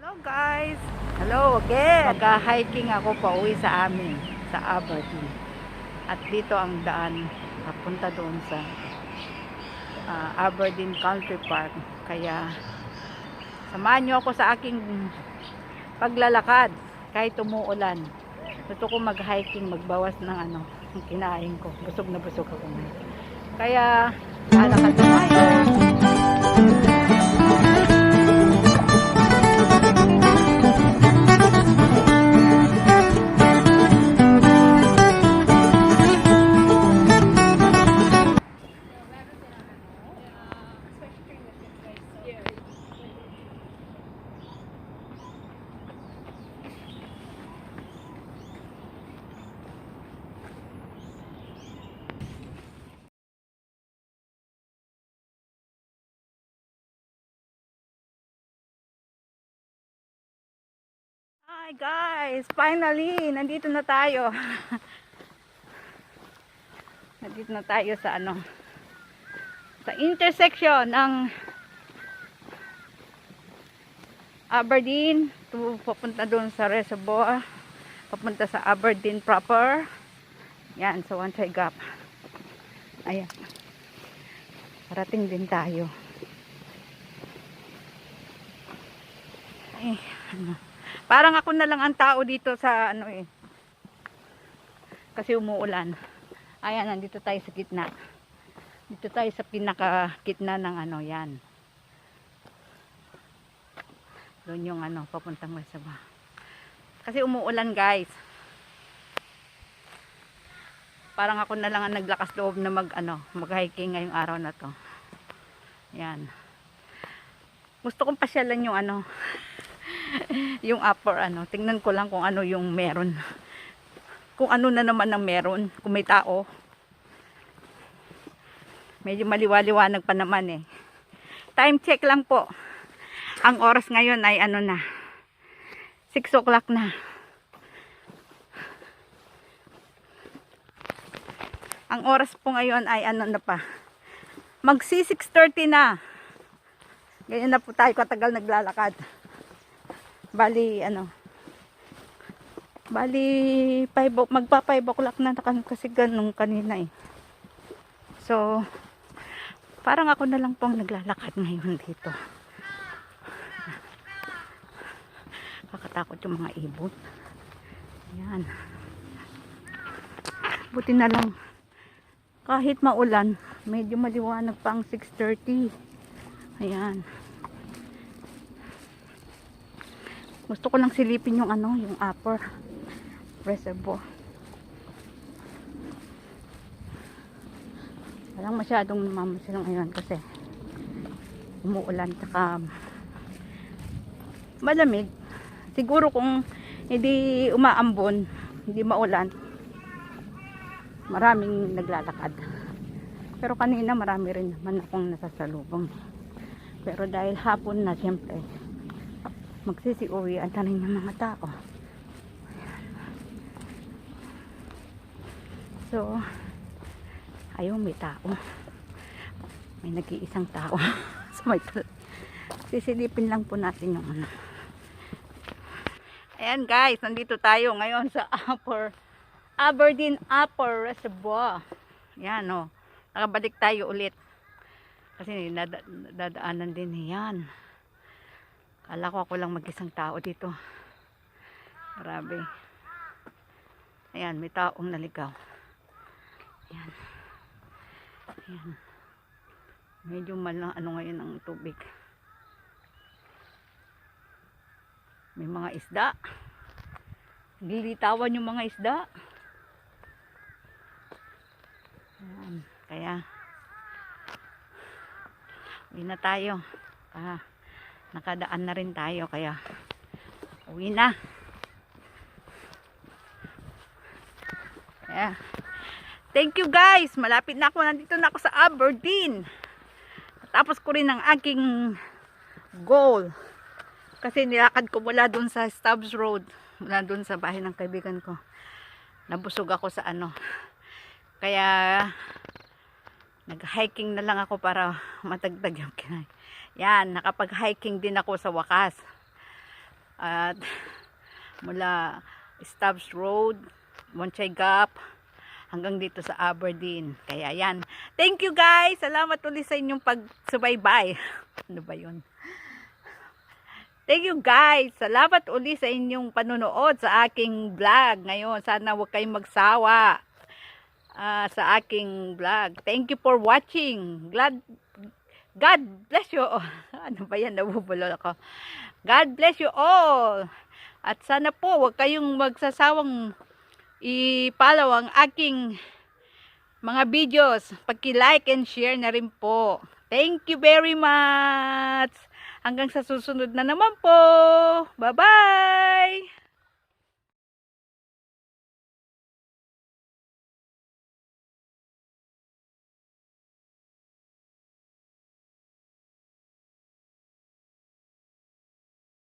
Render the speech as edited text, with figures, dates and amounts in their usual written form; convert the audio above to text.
Hello guys! Hello again! Magka-hiking ako pa uwi sa amin, sa Aberdeen. At dito ang daan papunta doon sa Aberdeen Country Park. Kaya samahan nyo ako sa aking paglalakad kahit umuulan. Gusto ko mag-hiking, magbawas ng ng kinain ko. Busog na busog ako ngayon. Kaya lalakad tayo. Hi guys! Finally! Nandito na tayo. Nandito na tayo sa sa intersection ng Aberdeen papunta doon sa reservoir, papunta sa Aberdeen proper. Yan, sa One Side Gap. Ayan. Parating din tayo. Parang ako na lang ang tao dito sa kasi umuulan. Ayan, nandito tayo sa gitna. Dito tayo sa pinaka gitna ng yan. Doon yung papuntang reservoir. Kasi umuulan guys. Parang ako na lang ang naglakas loob na mag-hiking ngayong araw na to. Yan. Gusto kong pasyalan yung yung upper tingnan ko lang kung ano yung meron, kung ano na naman ang meron, kung may tao. Medyo maliwaliwanag pa naman Time check lang po, ang oras ngayon ay na 6 o'clock na. Ang oras po ngayon ay na pa, magsi 6:30 na. Ganyan na po tayo katagal naglalakad. Bali magpa 5 o'clock na kasi ganun kanina So parang ako na lang pong naglalakad ngayon dito. Kakatakot yung mga ibon. Ayan. Buti na lang kahit maulan, medyo maliwanag pa ang 6:30. Ayan. Gusto ko lang silipin yung yung upper reservoir. Walang masyadong mamasyal ngayon kasi umuulan tsaka malamig. Siguro kung hindi umaambon, hindi maulan, maraming naglalakad. Pero kanina marami rin naman akong nasasalubong. Pero dahil hapon na, siyempre magsisi-uwian na rin ng mga tao. So ayun, may tao, may nag-iisang tao. So sisilipin lang po natin yung Ayan guys, nandito tayo ngayon sa Aberdeen Upper Reservoir. Yan nakabalik tayo ulit kasi dadaanan din yan. Kala ko ako lang mag-isang tao dito. Grabe. Ayan, may taong naligaw. Ayan. Ayan. Medyo ngayon ang tubig. May mga isda. Lilitawan yung mga isda. Ayan. Kaya uwi na tayo. Nakadaan na rin tayo, kaya uwi na. Yeah. Thank you guys. Malapit na ako. Nandito na ako sa Aberdeen. Tapos ko rin ang aking goal. Kasi nilakad ko mula dun sa Stubbs Road. Mula dun sa bahay ng kaibigan ko. Nabusog ako sa Kaya nag-hiking na lang ako para matagdag yung kinain. Yan, nakapag-hiking din ako sa wakas. At mula Stubbs Road, Monchay Gap, hanggang dito sa Aberdeen. Kaya yan. Thank you guys. Salamat ulit sa inyong pagsubaybay. Ano ba yun? Thank you guys. Salamat ulit sa inyong panonood sa aking vlog ngayon. Sana huwag kayong magsawa sa aking vlog. Thank you for watching. God bless you all. Ano ba yan? Nabubulol ako. God bless you all. At sana po huwag kayong magsasawang i-follow ang aking mga videos. Paki-like and share na rin po. Thank you very much. Hanggang sa susunod na naman po. Bye-bye.